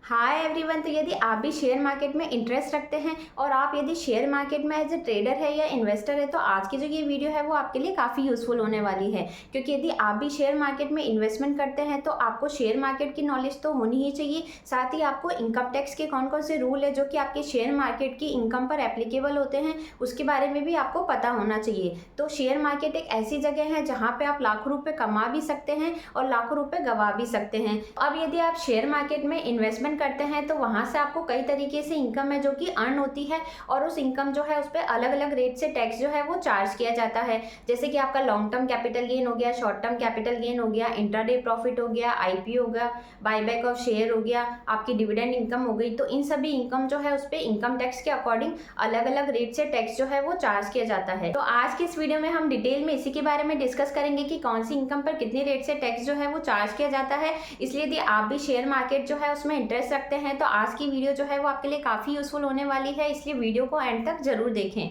Hi everyone. तो यदि आप भी शेयर मार्केट में इंटरेस्ट रखते हैं और आप यदि शेयर मार्केट में एज ए ट्रेडर है या इन्वेस्टर है तो आज की जो ये वीडियो है वो आपके लिए काफ़ी यूज़फुल होने वाली है। क्योंकि यदि आप भी शेयर मार्केट में इन्वेस्टमेंट करते हैं तो आपको शेयर मार्केट की नॉलेज तो होनी ही चाहिए। साथ ही आपको इनकम टैक्स के कौन कौन से रूल है जो कि आपके शेयर मार्केट की इनकम पर एप्लीकेबल होते हैं उसके बारे में भी आपको पता होना चाहिए। तो शेयर मार्केट एक ऐसी जगह है जहाँ पे आप लाखों रुपए कमा भी सकते हैं और लाखों रुपए गवा भी सकते हैं। अब यदि आप शेयर मार्केट में इन्वेस्टमेंट करते हैं तो वहां से आपको कई तरीके से इनकम है जो कि अर्न होती है और उस इनकम जो है उस पर अलग अलग रेट से टैक्स जो है वो चार्ज किया जाता है। जैसे कि आपका लॉन्ग टर्म कैपिटल गेन हो गया, शॉर्ट टर्म कैपिटल गेन हो गया, इंट्राडे प्रॉफिट हो गया, आईपीओ हो गया, बायबैक ऑफ शेयर हो गया, आपकी डिविडेंड इनकम हो गई। तो इन सभी इनकम जो है उस पर इनकम टैक्स के अकॉर्डिंग अलग अलग रेट से टैक्स जो है वो चार्ज किया जाता है। तो आज की इस वीडियो में हम डिटेल में इसी के बारे में डिस्कस करेंगे कि कौन सी इनकम पर कितनी रेट से टैक्स जो है वो चार्ज किया जाता है। इसलिए यदि आप भी शेयर मार्केट जो है उसमें इंटरेस्ट रखते हैं तो आज की वीडियो जो है वो आपके लिए काफ़ी यूजफुल होने वाली है, इसलिए वीडियो को एंड तक जरूर देखें।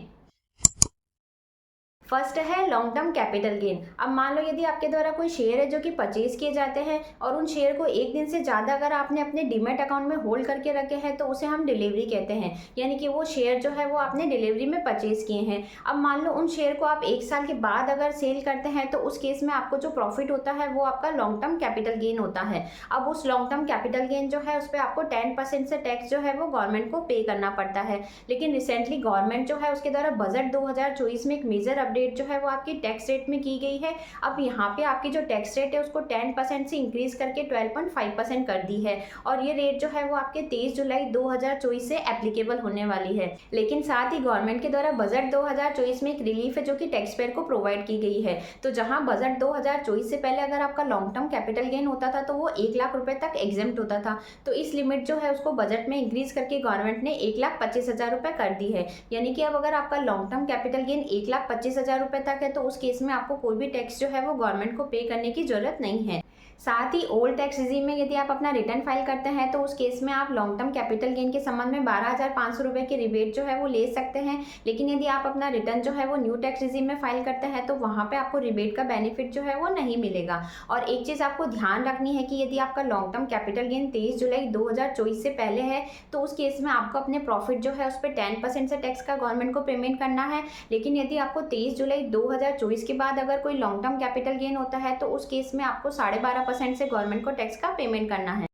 फर्स्ट है लॉन्ग टर्म कैपिटल गेन। अब मान लो यदि आपके द्वारा कोई शेयर है जो कि परचेज किए जाते हैं और उन शेयर को एक दिन से ज़्यादा अगर आपने अपने डीमैट अकाउंट में होल्ड करके रखे हैं तो उसे हम डिलीवरी कहते हैं। यानी कि वो शेयर जो है वो आपने डिलीवरी में परचेज किए हैं। अब मान लो उन शेयर को आप 1 साल के बाद अगर सेल करते हैं तो उस केस में आपको जो प्रॉफिट होता है वो आपका लॉन्ग टर्म कैपिटल गेन होता है। अब उस लॉन्ग टर्म कैपिटल गेन जो है उस पर आपको 10% से टैक्स जो है वो गवर्नमेंट को पे करना पड़ता है। लेकिन रिसेंटली गवर्नमेंट जो है उसके द्वारा बजट 2024 में एक मेजर अपडेट जो है वो आपकी टैक्स रेट में की गई है। अब यहाँ पे आपकी जो टैक्स रेट है उसको 10% से इंक्रीज करके 12.5% कर दी है और ये रेट जो है वो आपके 23 जुलाई 2024 से एप्लीकेबल होने वाली है। लेकिन साथ ही गवर्नमेंट के द्वारा बजट 2024 में एक रिलीफ है जो कि टैक्स पेयर को प्रोवाइड की गई है। तो जहां बजट 2024 से पहले अगर आपका लॉन्ग टर्म कैपिटल गेन होता था तो वो 1 लाख रुपए तक एग्जेम्प्ट होता था। तो इस लिमिट जो है उसको बजट में इंक्रीज करके गवर्नमेंट ने 1,25,000 रुपए कर दी है। यानी कि अब अगर आपका लॉन्ग टर्म कैपिटल गेन 1,25,000 रुपए तक है तो उस केस में आपको कोई भी टैक्स जो है वो गवर्नमेंट को पे करने की जरूरत नहीं है। साथ ही ओल्ड टैक्स रिजीम में यदि आप अपना रिटर्न फाइल करते हैं तो उस केस में आप लॉन्ग टर्म कैपिटल गेन के संबंध में 12,500 रुपए की रिबेट जो है वो ले सकते हैं। लेकिन यदि आप अपना रिटर्न जो है वो न्यू टैक्स रिजीम में फाइल करते हैं तो वहाँ पे आपको रिबेट का बेनिफिट जो है वो नहीं मिलेगा। और एक चीज़ आपको ध्यान रखनी है कि यदि आपका लॉन्ग टर्म कैपिटल गेन 23 जुलाई 2024 से पहले है तो उस केस में आपको अपने प्रॉफिट जो है उस पर 10% से टैक्स का गवर्नमेंट को पेमेंट करना है। लेकिन यदि आपको 23 जुलाई 2024 के बाद अगर कोई लॉन्ग टर्म कैपिटल गेन होता है तो उस केस में आपको 12.5% से गवर्नमेंट को टैक्स का पेमेंट करना है।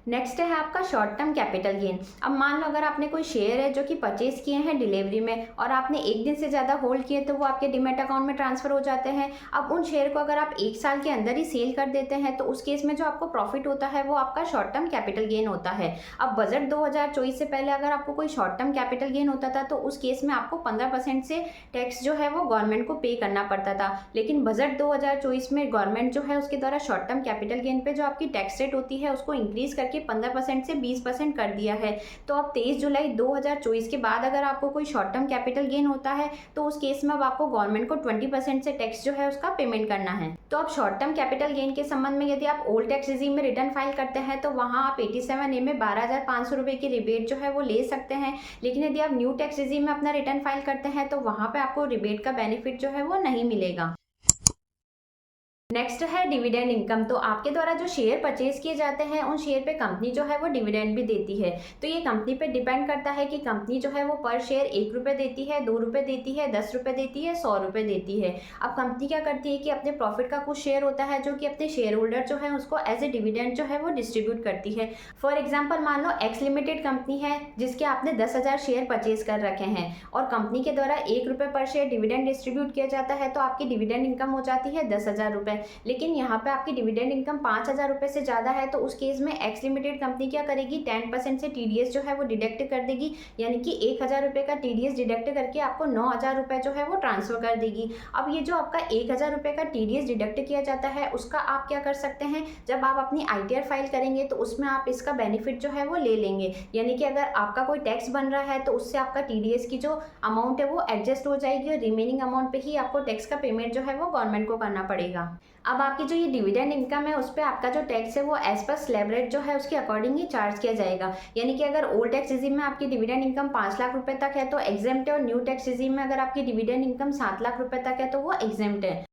नेक्स्ट है आपका शॉर्ट टर्म कैपिटल गेन। अब मान लो अगर आपने कोई शेयर है जो कि परचेज किए हैं डिलीवरी में और आपने एक दिन से ज़्यादा होल्ड किए तो वो आपके डीमैट अकाउंट में ट्रांसफर हो जाते हैं। अब उन शेयर को अगर आप 1 साल के अंदर ही सेल कर देते हैं तो उस केस में जो आपको प्रॉफिट होता है वो आपका शॉर्ट टर्म कैपिटल गेन होता है। अब बजट 2024 से पहले अगर आपको कोई शॉर्ट टर्म कैपिटल गेन होता था तो उस केस में आपको 15% से टैक्स जो है वो गवर्नमेंट को पे करना पड़ता था। लेकिन बजट 2024 में गवर्नमेंट जो है उसके द्वारा शॉर्ट टर्म कैपिटल गेन पे जो आपकी टैक्स रेट होती है उसको इंक्रीज करके 15% से 20% कर दिया है। तो अब 23 जुलाई 2024 के बाद अगर आपको कोई शॉर्ट टर्म कैपिटल गेन होता है तो उस केस में अब आपको गवर्नमेंट को 20% से टैक्स जो है उसका पेमेंट करना है। तो अब शॉर्ट टर्म कैपिटल गेन के संबंध में यदि आप ओल्ड टैक्स रिजीम में रिटर्न फाइल करते हैं तो वहां आप 87A में 12,500 रुपए की रिबेट जो है वो ले सकते हैं। लेकिन यदि आप न्यू टैक्स रिजीम में अपना रिटर्न फाइल करते हैं तो वहां पे आपको रिबेट का बेनिफिट जो है वो नहीं मिलेगा। नेक्स्ट है डिविडेंड इनकम। तो आपके द्वारा जो शेयर परचेज किए जाते हैं उन शेयर पे कंपनी जो है वो डिविडेंड भी देती है। तो ये कंपनी पे डिपेंड करता है कि कंपनी जो है वो पर शेयर 1 रुपये देती है, 2 रुपये देती है, 10 रुपये देती है, 100 रुपये देती है। अब कंपनी क्या करती है कि अपने प्रॉफिट का कुछ शेयर होता है जो कि अपने शेयर होल्डर जो है उसको एज ए डिविडेंड जो है वो डिस्ट्रीब्यूट करती है। फॉर एग्जाम्पल मान लो एक्स लिमिटेड कंपनी है जिसके आपने 10,000 शेयर परचेज कर रखे हैं और कंपनी के द्वारा 1 रुपये पर शेयर डिविडेंड डिस्ट्रीब्यूट किया जाता है तो आपकी डिविडेंड इनकम हो जाती है 10,000 रुपये। लेकिन यहाँ पे आपकी डिविडेंड इनकम 5,000 रुपये से ज़्यादा है तो उस केस में एक्स लिमिटेड कंपनी क्या करेगी, 10% से टीडीएस जो है वो डिडक्ट कर देगी। यानी कि 1,000 रुपये का टीडीएस डिडक्ट करके आपको 9,000 रुपये जो है वो ट्रांसफर कर देगी। अब ये जो आपका 1,000 रुपये का टीडीएस डिडक्ट किया जाता है उसका आप क्या कर सकते हैं, जब आप अपनी आईटीआर फाइल करेंगे तो उसमें आप इसका बेनिफिट जो है वो ले लेंगे। यानी कि अगर आपका कोई टैक्स बन रहा है तो उससे आपका टीडीएस की जो अमाउंट है वो एडजस्ट हो जाएगी और रिमेनिंग अमाउंट पे ही आपको टैक्स का पेमेंट जो है वो गवर्नमेंट को करना पड़ेगा। अब आपकी जो ये डिविडेंड इनकम है उस पर आपका जो टैक्स है वो एज पर स्लैब रेट जो है उसके अकॉर्डिंग ही चार्ज किया जाएगा। यानी कि अगर ओल्ड टैक्स रिजीम में आपकी डिविडेंड इनकम 5 लाख रुपए तक है तो एग्जेम्प्ट है और न्यू टैक्स रिजीम में अगर आपकी डिविडेंड इनकम 7 लाख रुपए तक है तो वो एग्जेम्प्ट है।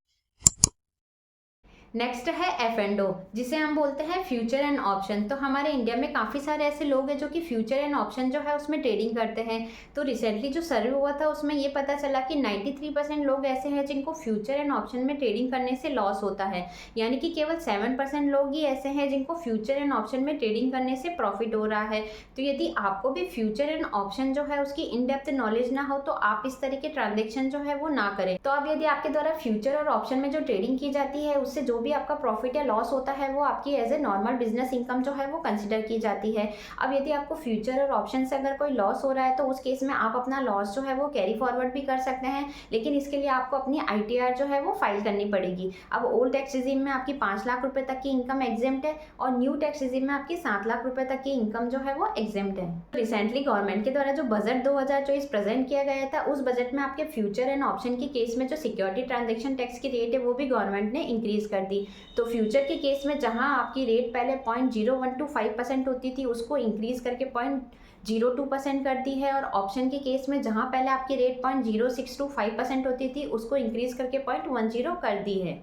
नेक्स्ट है एफ&ओ, जिसे हम बोलते हैं फ्यूचर एंड ऑप्शन। तो हमारे इंडिया में काफ़ी सारे ऐसे लोग हैं जो कि फ्यूचर एंड ऑप्शन जो है उसमें ट्रेडिंग करते हैं। तो रिसेंटली जो सर्वे हुआ था उसमें ये पता चला कि 93% लोग ऐसे हैं जिनको फ्यूचर एंड ऑप्शन में ट्रेडिंग करने से लॉस होता है, यानी कि केवल 7% लोग ही ऐसे हैं जिनको फ्यूचर एंड ऑप्शन में ट्रेडिंग करने से प्रॉफिट हो रहा है। तो यदि आपको भी फ्यूचर एंड ऑप्शन जो है उसकी इन डेप्थ नॉलेज ना हो तो आप इस तरह के ट्रांजेक्शन जो है वो ना करें। तो अब यदि आपके द्वारा फ्यूचर और ऑप्शन में जो ट्रेडिंग की जाती है उससे जो भी आपका प्रॉफिट या लॉस होता है वो आपकी as a normal business income जो है वो कंसिडर की जाती है। अब यदि आपको फ्यूचर और ऑप्शन से अगर कोई लॉस हो रहा है तो उस केस में आप अपना लॉस जो है वो कैरी फॉरवर्ड भी कर सकते हैं, लेकिन इसके लिए आपको अपनी ITR जो है वो फाइल करनी पड़ेगी। अब ओल्ड टैक्स रिजीम में आपकी 5 लाख रुपए तक की इनकम एग्जेम्प्ट है और न्यू टैक्स रिजीम में आपकी 7 लाख रुपए तक की इनकम जो है वो एग्जेम्प्ट है। रिसेंटली गवर्नमेंट के द्वारा जो बजट 2024 प्रेजेंट किया गया था उस बजट में आपके फ्यूचर एंड ऑप्शन के केस में जो सिक्योरिटी ट्रांजेक्शन टैक्स की रेट है वो भी गवर्नमेंट ने इंक्रीज कर दी। तो फ्यूचर के केस में जहां आपकी रेट पहले 0.0125% होती थी उसको इंक्रीज करके 0.02% कर दी है, और ऑप्शन के केस में जहां पहले आपकी रेट 0.0625% होती थी उसको इंक्रीज करके 0.10 कर दी है।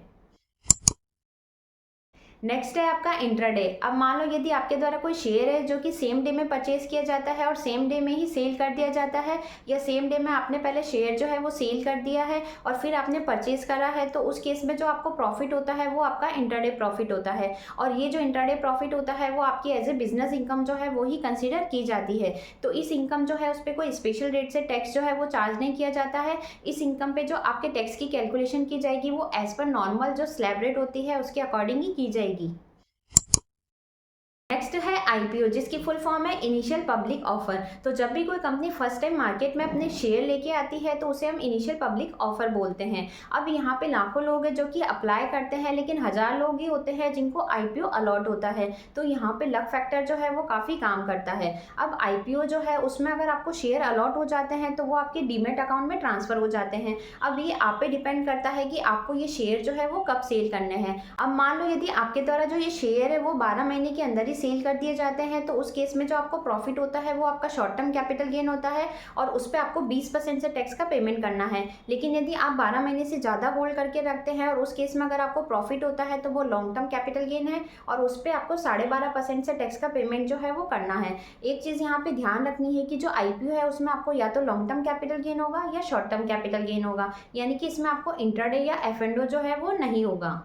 नेक्स्ट है आपका इंट्राडे। अब मान लो यदि आपके द्वारा कोई शेयर है जो कि सेम डे में परचेज किया जाता है और सेम डे में ही सेल कर दिया जाता है, या सेम डे में आपने पहले शेयर जो है वो सेल कर दिया है और फिर आपने परचेज करा है, तो उस केस में जो आपको प्रॉफिट होता है वो आपका इंट्राडे प्रॉफिट होता है। और ये जो इंट्राडे प्रॉफिट होता है वो आपकी एज ए बिजनेस इनकम जो है वो ही कंसिडर की जाती है। तो इस इनकम जो है उस पर कोई स्पेशल रेट से टैक्स जो है वो चार्ज नहीं किया जाता है। इस इनकम पे जो आपके टैक्स की कैलकुलेशन की जाएगी वो एज पर नॉर्मल जो स्लैब रेट होती है उसके अकॉर्डिंग ही की जाएगी। नेक्स्ट है IPO, जिसकी फुल फॉर्म है इनिशियल पब्लिक ऑफर। तो जब भी कोई कंपनी फर्स्ट टाइम मार्केट में अपने शेयर लेके आती है तो उसे हम इनिशियल पब्लिक ऑफर बोलते हैं। अब यहाँ पे लाखों लोग हैं जो कि अप्लाई करते हैं, लेकिन 1000 लोग ही होते हैं जिनको IPO अलॉट होता है। तो यहाँ पे लक फैक्टर जो है वो काफ़ी काम करता है। अब IPO जो है उसमें अगर आपको शेयर अलॉट हो जाते हैं तो वो आपके डीमेट अकाउंट में ट्रांसफर हो जाते हैं। अब ये आप पे डिपेंड करता है कि आपको ये शेयर जो है वो कब सेल करने हैं। अब मान लो यदि आपके द्वारा जो ये शेयर है वो 12 महीने के अंदर ही सेल कर दिए जाते हैं तो उस केस में जो आपको प्रॉफिट होता है वो आपका शॉर्ट टर्म कैपिटल गेन होता है और उस पर आपको 20% से टैक्स का पेमेंट करना है। लेकिन यदि आप 12 महीने से ज़्यादा होल्ड करके रखते हैं और उस केस में अगर आपको प्रॉफिट होता है तो वो लॉन्ग टर्म कैपिटल गेन है और उस पर आपको 12.5% से टैक्स का पेमेंट जो है वो करना है। एक चीज़ यहाँ पे ध्यान रखनी है कि जो IPO है उसमें आपको या तो लॉन्ग टर्म कैपिटल गेन होगा या शॉर्ट टर्म कैपिटल गेन होगा, यानी कि इसमें आपको इंट्राडे या F&O जो है वो नहीं होगा।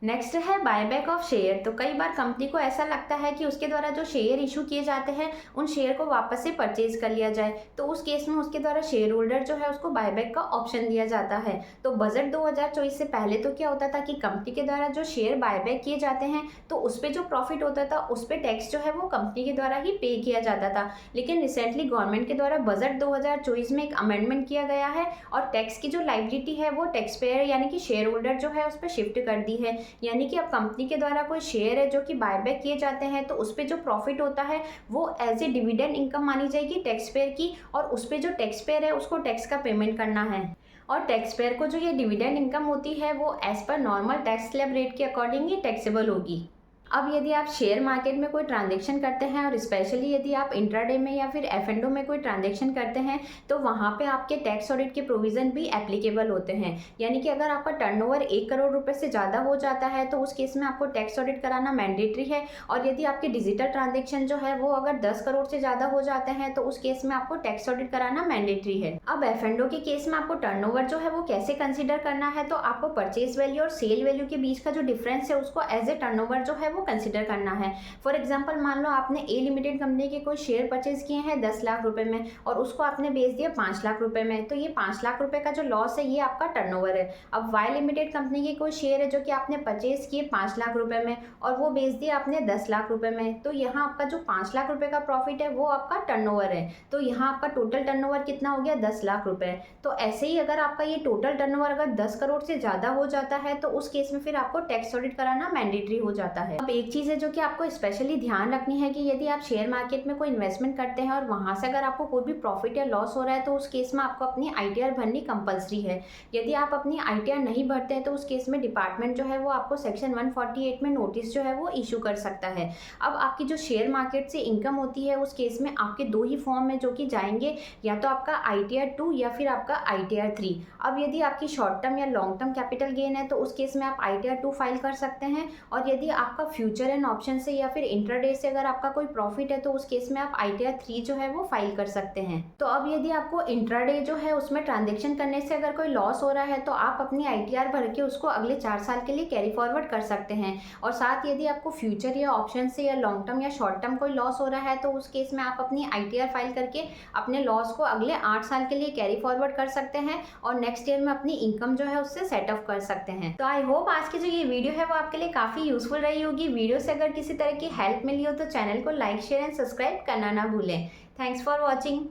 नेक्स्ट है बायबैक ऑफ शेयर। तो कई बार कंपनी को ऐसा लगता है कि उसके द्वारा जो शेयर इशू किए जाते हैं उन शेयर को वापस से परचेज कर लिया जाए, तो उस केस में उसके द्वारा शेयर होल्डर जो है उसको बायबैक का ऑप्शन दिया जाता है। तो बजट 2024 से पहले तो क्या होता था कि कंपनी के द्वारा जो शेयर बायबैक किए जाते हैं तो उस पर जो प्रॉफिट होता था उस पर टैक्स जो है वो कंपनी के द्वारा ही पे किया जाता था। लेकिन रिसेंटली गवर्नमेंट के द्वारा बजट 2024 में एक अमेंडमेंट किया गया है और टैक्स की जो लायबिलिटी है वो टैक्स पेयर यानी कि शेयर होल्डर जो है उस पर शिफ्ट कर दी है। यानी कि अब कंपनी के द्वारा कोई शेयर है जो कि बायबैक किए जाते हैं तो उस पर जो प्रॉफिट होता है वो एज ए डिविडेंड इनकम मानी जाएगी टैक्स पेयर की, और उस पर जो टैक्स पेयर है उसको टैक्स का पेमेंट करना है। और टैक्स पेयर को जो ये डिविडेंड इनकम होती है वो as per normal tax slab rate के अकॉर्डिंग ही टैक्सेबल होगी। अब यदि आप शेयर मार्केट में कोई ट्रांजैक्शन करते हैं और स्पेशली यदि आप इंट्राडे में या फिर F&O में कोई ट्रांजैक्शन करते हैं तो वहाँ पे आपके टैक्स ऑडिट के प्रोविज़न भी एप्लीकेबल होते हैं। यानी कि अगर आपका टर्नओवर 1 करोड़ रुपए से ज़्यादा हो जाता है तो उस केस में आपको टैक्स ऑडिट कराना मैंडेटरी है, और यदि आपके डिजिटल ट्रांजेक्शन जो है वो अगर 10 करोड़ से ज़्यादा हो जाते हैं तो उस केस में आपको टैक्स ऑडिट कराना मैंडेटरी है। अब F&O के केस में आपको टर्नओवर जो है वो कैसे कंसिडर करना है, तो आपको परचेज वैल्यू और सेल वैल्यू के बीच का जो डिफरेंस है उसको एज ए टर्नओवर जो है वो कंसिडर करना है। फॉर एग्जांपल मान लो आपने ए लिमिटेड कंपनी के कोई शेयर परचेज किए हैं 10 लाख रुपए में और उसको आपने बेच दिया 5 लाख रुपए में, तो ये 5 लाख रुपए का जो लॉस है ये आपका टर्नओवर है। अब वाई लिमिटेड कंपनी के कोई शेयर है जो कि आपने परचेज किए 5 लाख रुपए में और वो बेच दिया आपने 10 लाख रुपए में, तो यहाँ आपका जो 5 लाख रुपए का प्रॉफिट है वो आपका टर्नओवर है। तो यहाँ आपका टोटल टर्नओवर कितना हो गया 10 लाख रुपए। तो ऐसे ही अगर आपका ये टोटल टर्नओवर अगर 10 करोड़ से ज़्यादा हो जाता है तो उस केस में फिर आपको टैक्स ऑडिट कराना मैंडेटरी हो जाता है। अब अब एक चीज़ है जो कि आपको स्पेशली ध्यान रखनी है कि यदि आप शेयर मार्केट में कोई इन्वेस्टमेंट करते हैं और वहाँ से अगर आपको कोई भी प्रॉफिट या लॉस हो रहा है तो उस केस में आपको अपनी ITR भरनी कंपलसरी है। यदि आप अपनी ITR नहीं भरते हैं तो उस केस में डिपार्टमेंट जो है वो आपको सेक्शन 148 में नोटिस जो है वो इशू कर सकता है। अब आपकी जो शेयर मार्केट से इनकम होती है उस केस में आपके दो ही फॉर्म है जो कि जाएंगे, या तो आपका ITR 2 या फिर आपका ITR 3। अब यदि आपकी शॉर्ट टर्म या लॉन्ग टर्म कैपिटल गेन है तो उस केस में आप ITR 2 फाइल कर सकते हैं, और यदि आपका फ्यूचर एंड ऑप्शन से या फिर इंट्राडे से अगर आपका कोई प्रॉफिट है तो उस केस में आप ITR 3 जो है वो फाइल कर सकते हैं। तो अब यदि आपको इंट्राडे जो है उसमें ट्रांजेक्शन करने से अगर कोई लॉस हो रहा है तो आप अपनी ITR भर के उसको अगले 4 साल के लिए कैरी फॉरवर्ड कर सकते हैं। और साथ यदि आपको फ्यूचर या ऑप्शन से या लॉन्ग टर्म या शॉर्ट टर्म कोई लॉस हो रहा है तो उस केस में आप अपनी ITR फाइल करके अपने लॉस को अगले 8 साल के लिए कैरी फॉरवर्ड कर सकते हैं और नेक्स्ट ईयर में अपनी इनकम जो है उससे सेट ऑफ कर सकते हैं। तो आई होप आज की जो ये वीडियो है वो आपके लिए काफ़ी यूजफुल रही होगी। वीडियो से अगर किसी तरह की हेल्प मिली हो तो चैनल को लाइक शेयर एंड सब्सक्राइब करना ना भूलें। Thanks for watching.